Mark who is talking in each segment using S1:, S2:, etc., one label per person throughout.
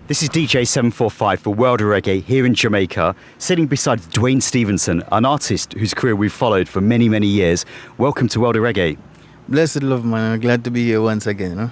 S1: This is DJ 745 for World of Reggae here in Jamaica, sitting beside Duane Stephenson, an artist whose career we've followed for many, many years. Welcome to World of Reggae.
S2: Blessed love, man. I'm glad to be here once again. Huh?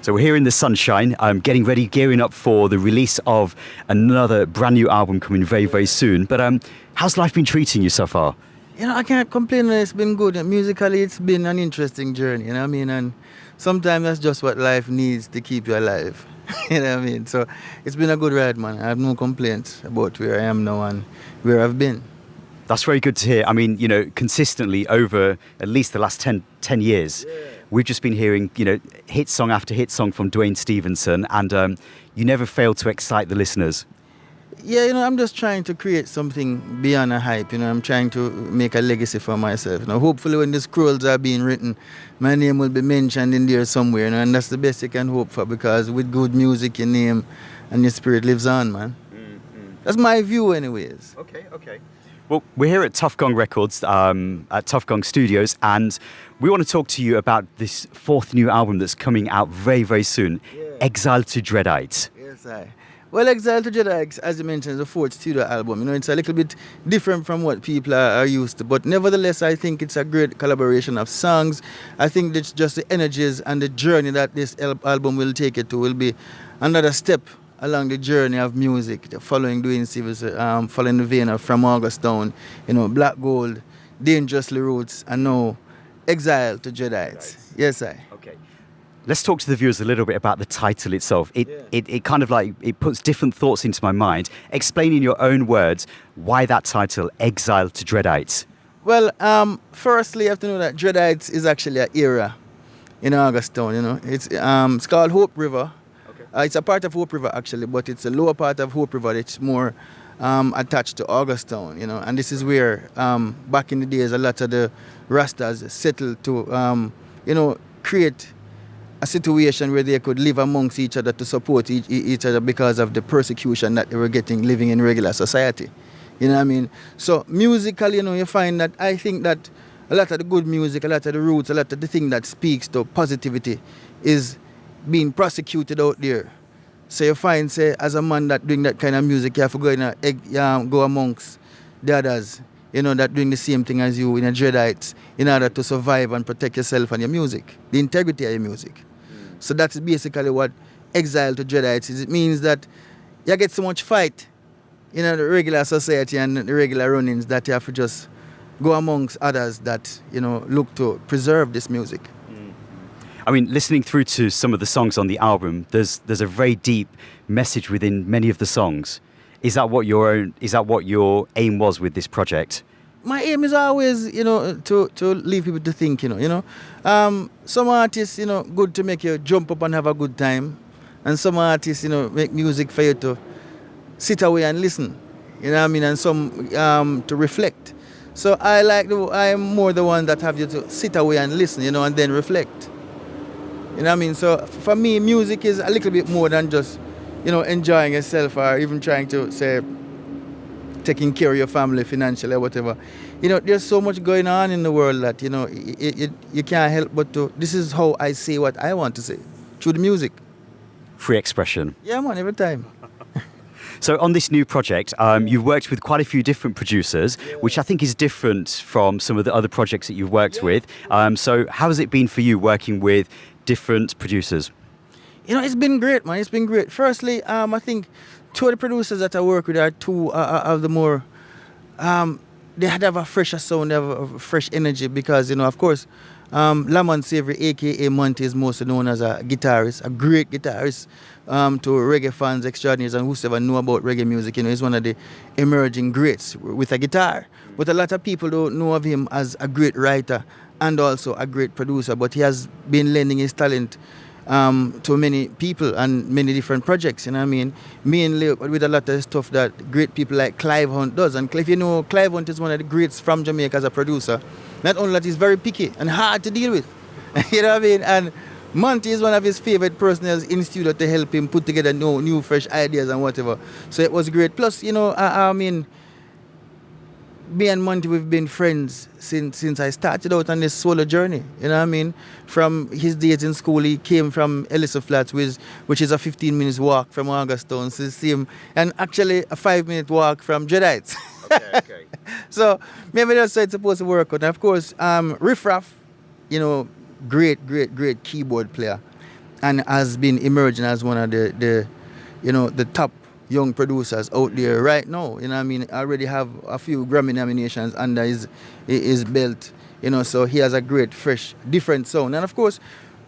S1: So we're here in the sunshine, getting ready, gearing up for the release of another brand new album coming very, very soon. But how's life been treating you so far?
S2: You know, I can't complain. It's been good. Musically, it's been an interesting journey, you know what I mean? And sometimes that's just what life needs to keep you alive. You know what I mean? So it's been a good ride, man. I have no complaints about where I am now and where I've been.
S1: That's very good to hear. I mean, you know, consistently over at least the last 10 years, we've just been hearing, you know, hit song after hit song from Duane Stephenson, and you never fail to excite the listeners.
S2: Yeah, you know, I'm just trying to create something beyond a hype. You know, I'm trying to make a legacy for myself. You know, hopefully when the scrolls are being written, my name will be mentioned in there somewhere. You know, and that's the best you can hope for, because with good music, your name and your spirit lives on, man. Mm-hmm. That's my view, anyways.
S1: Okay. Well, we're here at Tuff Gong Records, at Tuff Gong Studios, and we want to talk to you about this fourth new album that's coming out very, very soon, Exile To Dreadites.
S2: Yes, Well, Exile To Dreadites, as you mentioned, is the fourth studio album. You know, it's a little bit different from what people are used to. But nevertheless, I think it's a great collaboration of songs. I think it's just the energies and the journey that this album will take it to will be another step along the journey of music, following Duane Stephenson, following the vein of From August Down, you know, Black Gold, Dangerously Roots, and now Exile To Dreadites. Yes, I.
S1: Okay. Let's talk to the viewers a little bit about the title itself. It kind of like, it puts different thoughts into my mind. Explain in your own words why that title, Exile To Dreadites.
S2: Well, firstly, you have to know that Dreadites is actually an era in August Town, you know. It's called Hope River. Okay. It's a part of Hope River, actually, but it's a lower part of Hope River. It's more attached to August Town, you know. And this is where, back in the days, a lot of the Rastas settled to, you know, create a situation where they could live amongst each other to support each other because of the persecution that they were getting living in regular society. You know what I mean? So musically, you know, you find that I think that a lot of the good music, a lot of the roots, a lot of the thing that speaks to positivity is being prosecuted out there. So you find, say, as a man that doing that kind of music, you have to go amongst the others, you know, that doing the same thing as you in a Dreadites in order to survive and protect yourself and your music, the integrity of your music. So that's basically what Exile To Dreadites is. It means that you get so much fight in the regular society and the regular runnings that you have to just go amongst others that, you know, look to preserve this music.
S1: I mean, listening through to some of the songs on the album, there's a very deep message within many of the songs. Is that what your aim was with this project?
S2: My aim is always, you know, to leave people to think, you know. Some artists, you know, good to make you jump up and have a good time. And some artists, you know, make music for you to sit away and listen. You know what I mean? And some to reflect. So I'm more the one that have you to sit away and listen, you know, and then reflect. You know what I mean? So for me, music is a little bit more than just, you know, enjoying yourself or even trying to, say, taking care of your family financially or whatever. You know, there's so much going on in the world that, you know, you can't help but to, this is how I say what I want to say, through the music.
S1: Free expression.
S2: Yeah, man, every time.
S1: So on this new project, you've worked with quite a few different producers, which I think is different from some of the other projects that you've worked with. So how has it been for you working with different producers?
S2: You know, it's been great, man. It's been great. Firstly, I think two of the producers that I work with are two of the more, they have a fresher sound, they have a fresh energy because, you know, of course, Lamont Savory, a.k.a. Monty, is mostly known as a guitarist, a great guitarist to reggae fans, extraordinaries, and whoever know about reggae music. You know, he's one of the emerging greats with a guitar. But a lot of people don't know of him as a great writer and also a great producer, but he has been lending his talent to many people and many different projects, you know what I mean? Mainly with a lot of stuff that great people like Clive Hunt does. And if you know, Clive Hunt is one of the greats from Jamaica as a producer. Not only that, he's very picky and hard to deal with. You know what I mean? And Monty is one of his favorite personnel in studio to help him put together new fresh ideas and whatever. So it was great. Plus, you know, I mean, me and Monty, we've been friends since I started out on this solo journey. You know what I mean? From his days in school, he came from Ellison Flats, which is a 15 minutes walk from Augustown. So see him, and actually a 5-minute walk from Dreadites.
S1: Okay.
S2: So maybe that's how it's supposed to work out. And of course, Riff, you know, great keyboard player, and has been emerging as one of the you know, the top young producers out there right now. You know what I mean? I already have a few Grammy nominations under his belt. You know, so he has a great, fresh, different sound. And of course,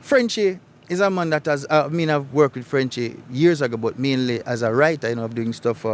S2: Frenchie is a man that has, I've worked with Frenchie years ago, but mainly as a writer, you know, of doing stuff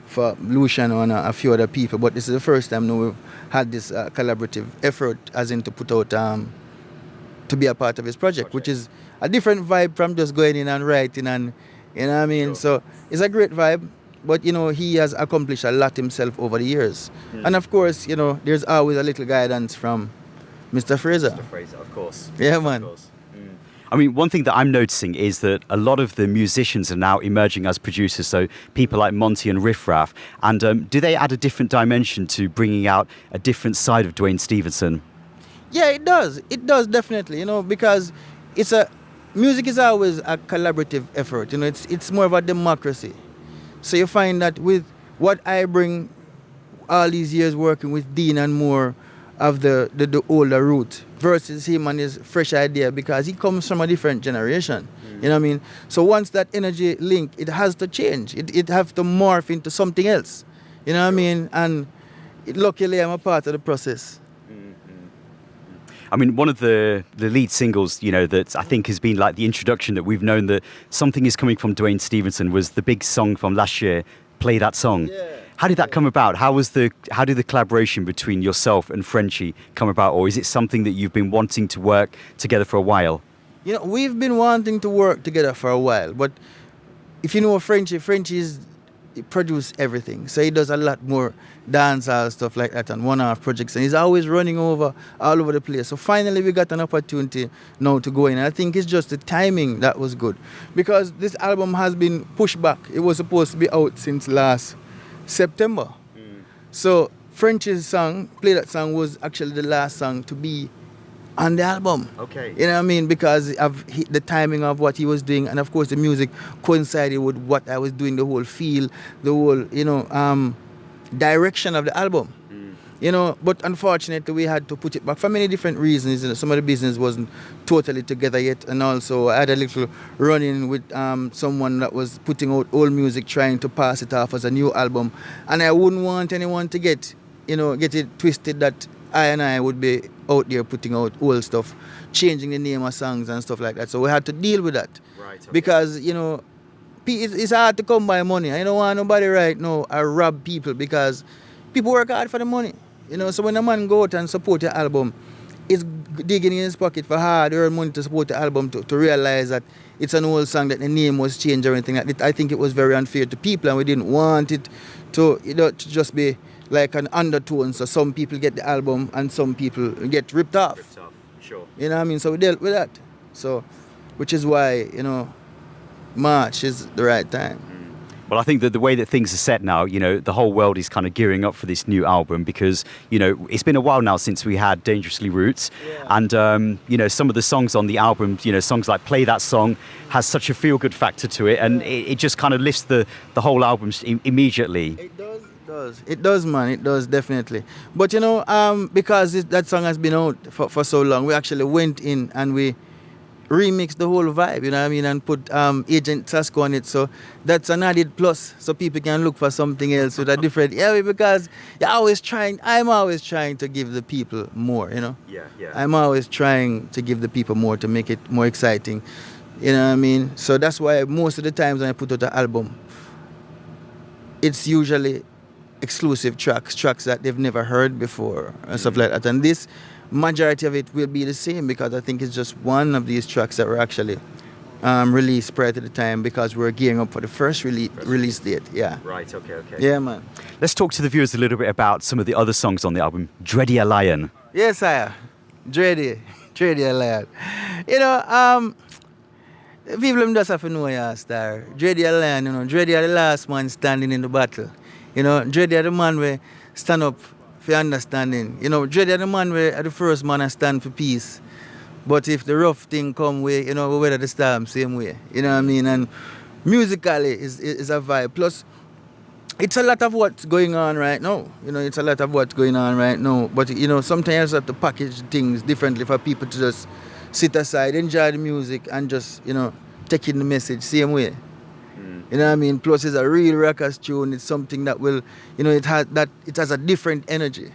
S2: for Lucian and a few other people. But this is the first time now we've had this collaborative effort, as in to put out, to be a part of his project, which is a different vibe from just going in and writing and, you know what I mean? Sure. So it's a great vibe, but, you know, he has accomplished a lot himself over the years. And of course, you know, there's always a little guidance from Mr. Fraser.
S1: Mr. Fraser, of course.
S2: Yeah, man.
S1: Of course. I mean, one thing that I'm noticing is that a lot of the musicians are now emerging as producers, so people like Monty and Riff Raff. And do they add a different dimension to bringing out a different side of Duane Stephenson?
S2: Yeah, it does. It does, definitely, you know, because music is always a collaborative effort. You know, it's more of a democracy. So you find that with what I bring all these years working with Dean and more of the older route versus him and his fresh idea, because he comes from a different generation. You know what I mean? So once that energy link, it has to change. It has to morph into something else. You know what I mean? And luckily I'm a part of the process.
S1: I mean, one of the lead singles, you know, that I think has been like the introduction that we've known that something is coming from Duane Stephenson was the big song from last year, Play That Song. Yeah. How did that come about? How did the collaboration between yourself and Frenchie come about? Or is it something that you've been wanting to work together for a while? You
S2: know, we've been wanting to work together for a while, but if you know Frenchie's produce everything. So he does a lot more dancehall stuff like that and one-off projects, and he's always running all over the place. So finally we got an opportunity now to go in. And I think it's just the timing that was good, because this album has been pushed back. It was supposed to be out since last September. So Frenchie's song, Play That Song, was actually the last song to be on the album.
S1: Okay.
S2: You know what I mean? Because of the timing of what he was doing, and of course the music coincided with what I was doing, the whole feel, the whole, you know, direction of the album. You know, but unfortunately we had to put it back for many different reasons. You know, some of the business wasn't totally together yet, and also I had a little run-in with someone that was putting out old music, trying to pass it off as a new album, and I wouldn't want anyone to get it twisted that I would be out there putting out old stuff, changing the name of songs and stuff like that. So we had to deal with that. Right, okay. Because, you know, it's hard to come by money. I don't want nobody right now I rob people, because people work hard for the money. You know, so when a man go out and support the album, it's digging in his pocket for hard-earned money to support the album, to realize that it's an old song, that the name was changed or anything like that. I think it was very unfair to people, and we didn't want it to, you know, to just be like an undertone, so some people get the album and some people get ripped off. Sure. You know what I mean? So we dealt with that. So, which is why, you know, March is the right time.
S1: Well, I think that the way that things are set now, you know, the whole world is kind of gearing up for this new album, because, you know, it's been a while now since we had Dangerously Roots. Yeah. And, you know, some of the songs on the album, you know, songs like Play That Song has such a feel-good factor to it, and it just kind of lifts the whole album immediately.
S2: It does, man. It does, definitely. But, you know, because that song has been out for so long, we actually went in and we remixed the whole vibe, you know what I mean, and put Agent Sasko on it. So that's an added plus, so people can look for something else with a different, because I'm always trying to give the people more, you know. Yeah. I'm always trying to give the people more, to make it more exciting, you know what I mean. So that's why most of the times when I put out an album, it's usually exclusive tracks that they've never heard before and stuff like that. And this majority of it will be the same, because I think it's just one of these tracks that were actually released prior to the time, because we're gearing up for the first release date. Yeah. Right. Okay. Yeah, man.
S1: Let's talk to the viewers a little bit about some of the other songs on the album. Dready a Lion.
S2: Yes, sire. Dready a Lion. You know, people just have to know your star. Dready a Lion. You know, Dready are the last man standing in the battle. You know, Dready are the man where stand up for understanding. You know, Dread are the man where are the first man I stand for peace. But if the rough thing come way, you know, we weather the storm same way. You know what I mean? And musically is a vibe. Plus, it's a lot of what's going on right now. You know, it's a lot of what's going on right now. But, you know, sometimes you have to package things differently for people to just sit aside, enjoy the music, and just, you know, take in the message same way. You know what I mean? Plus, it's a real rockers tune. It's something that will, you know, it has a different energy.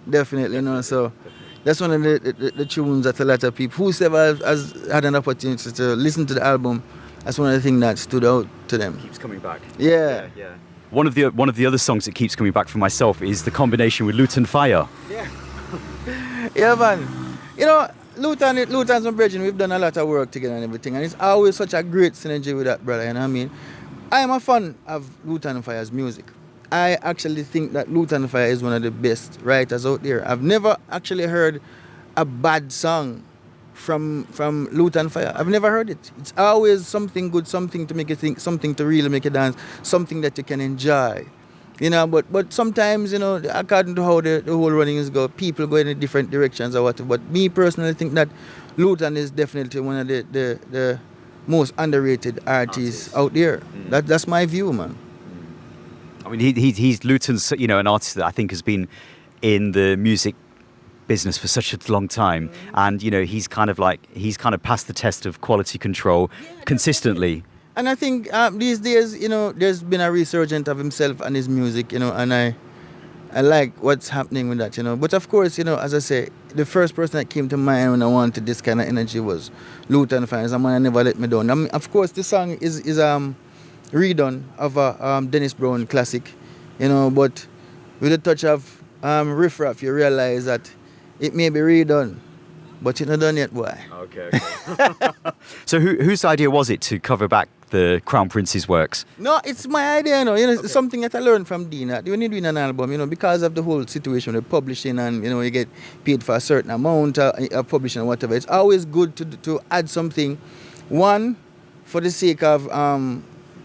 S2: Definitely, you know. So that's one of the tunes that a lot of people, whoever has had an opportunity to listen to the album, that's one of the things that stood out to them.
S1: Keeps coming back.
S2: Yeah.
S1: One of the other songs that keeps coming back for myself is the combination with Luton Fire.
S2: Yeah. Yeah, man. You know, Luton's my brethren, we've done a lot of work together and everything, and it's always such a great synergy with that brother, you know what I mean? I am a fan of Luton Fire's music. I actually think that Luton Fire is one of the best writers out there. I've never actually heard a bad song from Luton Fire. I've never heard it. It's always something good, something to make you think, something to really make you dance, something that you can enjoy. You know, but sometimes, you know, according to how the whole runnings go, people go in different directions or whatever. But me personally think that Luton is definitely one of the most underrated artists out there. That's my view, man.
S1: I mean, he's Luton's, you know, an artist that I think has been in the music business for such a long time, and you know, he's kind of passed the test of quality control consistently.
S2: And I think these days, you know, there's been a resurgence of himself and his music, you know, and I like what's happening with that, you know. But of course, you know, as I say, the first person that came to mind when I wanted this kind of energy was Luton Fire. Someone I never let me down. I mean, of course, the song is redone of a Dennis Brown classic, you know, but with a touch of Riff Raff, you realize that it may be redone, but it's not done yet, boy.
S1: Okay. So whose idea was it to cover back the Crown Prince's works?
S2: No, it's my idea, you know. It's something that I learned from Dean. That when you're doing an album, you know, because of the whole situation with publishing and, you know, you get paid for a certain amount of publishing or whatever, it's always good to add something. One, for the sake of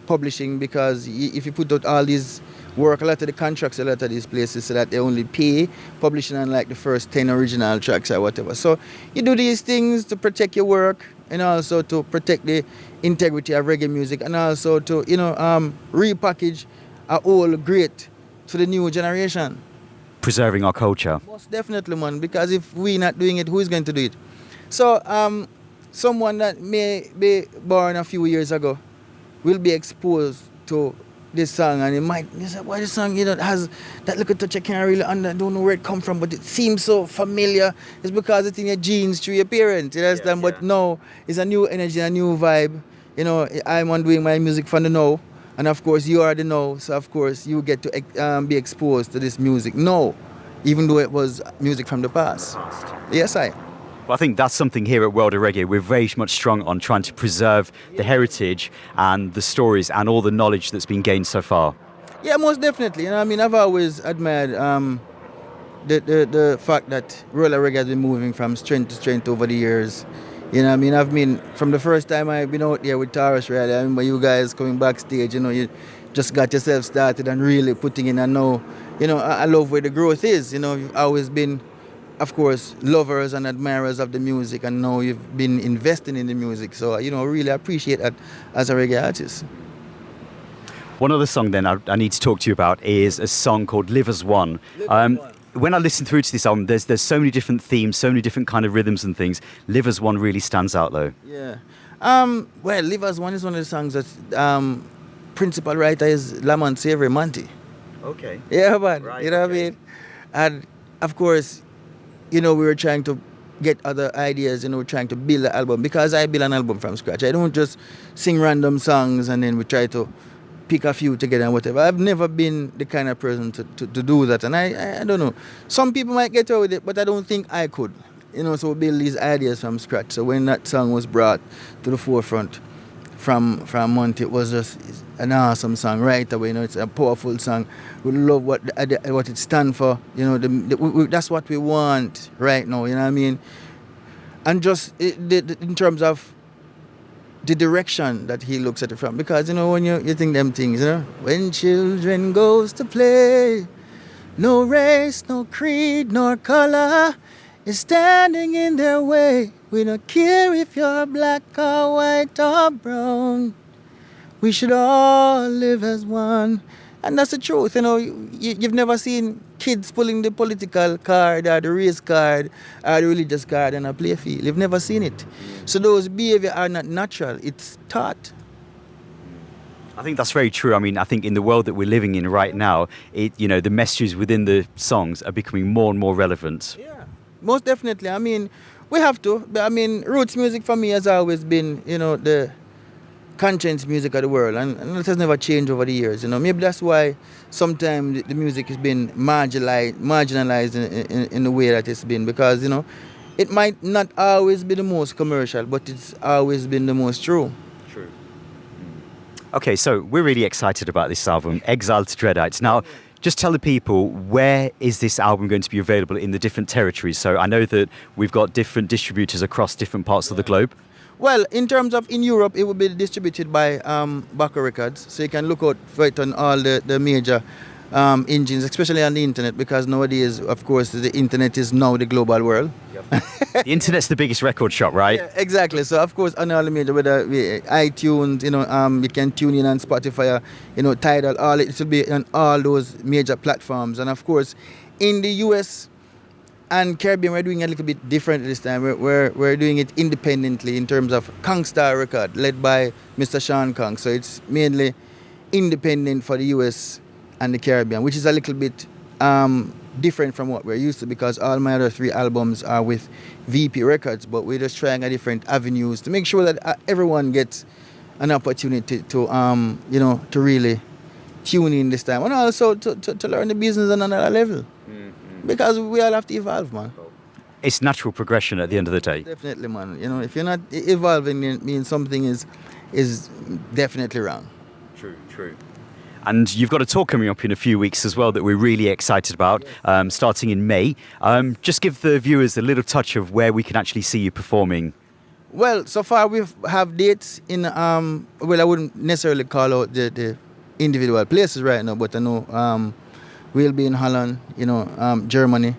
S2: publishing, because if you put out all these work, a lot of the contracts, a lot of these places, so that they only pay publishing on like the first 10 original tracks or whatever. So you do these things to protect your work and also to protect the integrity of reggae music, and also to, you know, repackage a old great to the new generation.
S1: Preserving our culture.
S2: Most definitely, man, because if we're not doing it, who is going to do it? So someone that may be born a few years ago will be exposed to this song, and you say, why this song, you know, has that little touch I can't really don't know where it come from, but it seems so familiar. It's because it's in your genes through your parents, you understand? But no, it's a new energy, a new vibe. You know, I'm on doing my music from the now, and of course you already know, so of course you get to be exposed to this music now, even though it was music from the past. Yes,
S1: Well, I think that's something here at World of Reggae. We're very much strong on trying to preserve the heritage and the stories and all the knowledge that's been gained so far.
S2: Yeah, most definitely. You know, I mean, I've always admired the fact that World of Reggae has been moving from strength to strength over the years. You know, I mean, from the first time I've been out there with Taurus, really, I remember you guys coming backstage. You know, you just got yourself started and really putting in. And now, you know, I love where the growth is. You know, you've always been, of course, lovers and admirers of the music, and now you've been investing in the music. So, you know, really appreciate that as a reggae artist.
S1: One other song then I need to talk to you about is a song called Live As One. When I listen through to this album, there's so many different themes, so many different kind of rhythms and things. Live As One really stands out though.
S2: Yeah. Well, Live As One is one of the songs that principal writer is Lamont Savory Monty.
S1: Okay.
S2: Yeah, man.
S1: Right,
S2: you know what I mean? And of course, you know, we were trying to get other ideas, you know, trying to build an album, because I build an album from scratch. I don't just sing random songs and then we try to pick a few together and whatever. I've never been the kind of person to do that, and I don't know. Some people might get away with it, but I don't think I could. You know, so we build these ideas from scratch. So when that song was brought to the forefront from Monty, it was just an awesome song right away. You know, it's a powerful song. We love what it stands for. You know, that's what we want right now. You know what I mean? And just in terms of the direction that he looks at it from, because, you know, when you think them things, you know, when children goes to play, No race, no creed, nor color is standing in their way. We don't care if you're black or white or brown. We should all live as one. And that's the truth, you know. You've never seen kids pulling the political card or the race card or the religious card on a play field. You've never seen it. So those behavior are not natural. It's taught.
S1: I think that's very true. I mean, I think in the world that we're living in right now, the messages within the songs are becoming more and more relevant.
S2: Yeah, most definitely. I mean, we have to. But I mean, roots music for me has always been, the conscience music of the world, and it has never changed over the years. Maybe that's why sometimes the music has been marginalized in the way that it's been, because it might not always be the most commercial, but it's always been the most true.
S1: True. Okay, so we're really excited about this album, Exile To Dreadites. Now, just tell the people, where is this album going to be available in the different territories? So I know that we've got different distributors across different parts of the globe.
S2: Well, in terms of in Europe, it will be distributed by Baka Records, so you can look out for it on all the major engines, especially on the internet, because nowadays, of course, the internet is now the global world.
S1: Yep. The internet's the biggest record shop, right?
S2: Yeah, exactly. So, of course, on all the major, whether iTunes, you can tune in on Spotify, Tidal, it will be on all those major platforms. And, of course, in the US and Caribbean, we're doing a little bit different this time. We're doing it independently in terms of Kong Star Record, led by Mr. Sean Kong. So it's mainly independent for the US and the Caribbean, which is a little bit different from what we're used to, because all my other 3 albums are with VP Records, but we're just trying a different avenues to make sure that everyone gets an opportunity to really tune in this time, and also to learn the business on another level. Because we all have to evolve, man.
S1: It's natural progression at the end of the day.
S2: Definitely, man. If you're not evolving, it means something is definitely wrong.
S1: True. And you've got a tour coming up in a few weeks as well that we're really excited about, starting in May. Just give the viewers a little touch of where we can actually see you performing.
S2: Well, so far we have dates in, I wouldn't necessarily call out the individual places right now, but I know we'll be in Holland, Germany,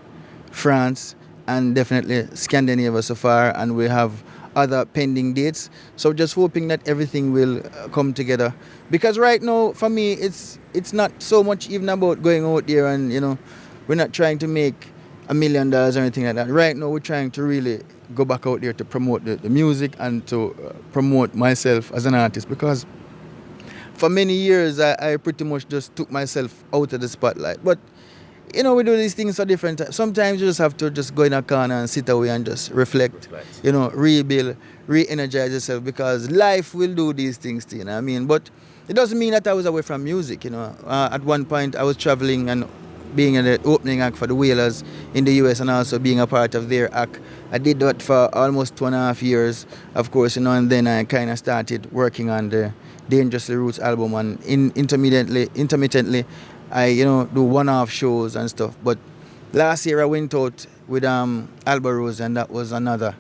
S2: France, and definitely Scandinavia so far, and we have other pending dates. So just hoping that everything will come together, because right now for me it's not so much even about going out there and we're not trying to make $1 million or anything like that. Right now we're trying to really go back out there to promote the music and to promote myself as an artist, because for many years I pretty much just took myself out of the spotlight. But we do these things so different. Sometimes you just have to just go in a corner and sit away and just reflect. Rebuild, re-energize yourself, because life will do these things to you, But it doesn't mean that I was away from music, At one point I was traveling and being an opening act for the Wailers in the US, and also being a part of their act. I did that for almost 2.5 years, of course, and then I kind of started working on the Dangerously Roots album, and intermittently I do one-off shows and stuff. But last year I went out with Alba Rose, and that was another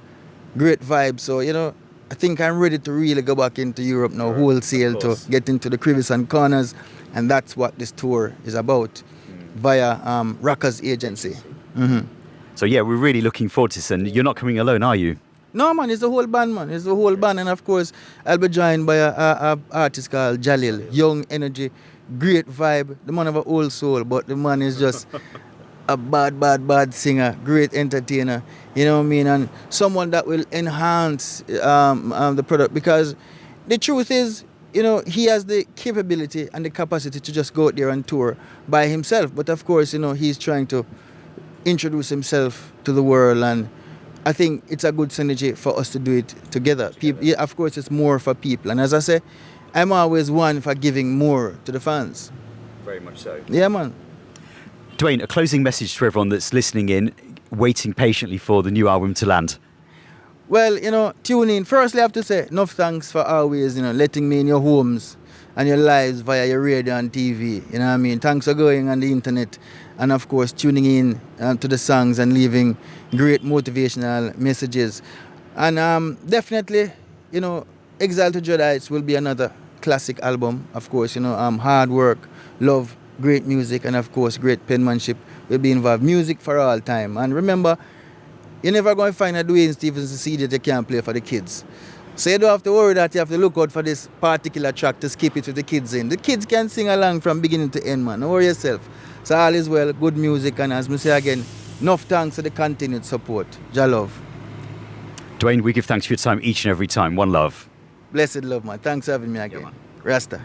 S2: great vibe. So I think I'm ready to really go back into Europe now, wholesale, to get into the crevices and corners, and that's what this tour is about, via Rockers Agency. Mm-hmm.
S1: So yeah, we're really looking forward to this, and you're not coming alone, are you?
S2: No, man, it's the whole band, man. It's the whole band. And of course, I'll be joined by a artist called Jaleel. Young energy, great vibe. The man of an old soul, but the man is just a bad singer, great entertainer. You know what I mean? And someone that will enhance the product, because the truth is, he has the capability and the capacity to just go out there and tour by himself. But of course, he's trying to introduce himself to the world, and I think it's a good synergy for us to do it together. People, of course, it's more for people. And as I say, I'm always one for giving more to the fans.
S1: Very much so.
S2: Yeah, man.
S1: Duane, a closing message to everyone that's listening in, waiting patiently for the new album to land.
S2: Well, tune in. Firstly, I have to say, enough thanks for always, letting me in your homes and your lives via your radio and TV. You know what I mean? Thanks for going on the internet, and of course tuning in to the songs and leaving great motivational messages. And definitely, Exile To Dreadites will be another classic album. Of course, hard work, love, great music, and of course, great penmanship will be involved. Music for all time. And remember, you're never going to find a Duane Stephenson CD that you can't play for the kids. So you don't have to worry that you have to look out for this particular track to skip it with the kids in. The kids can sing along from beginning to end, man. Don't worry yourself. So all is well, good music, and as I say again, enough thanks for the continued support. Jah love.
S1: Duane, we give thanks for your time each and every time. One love.
S2: Blessed love, man. Thanks for having me again.
S1: man.
S2: Rasta.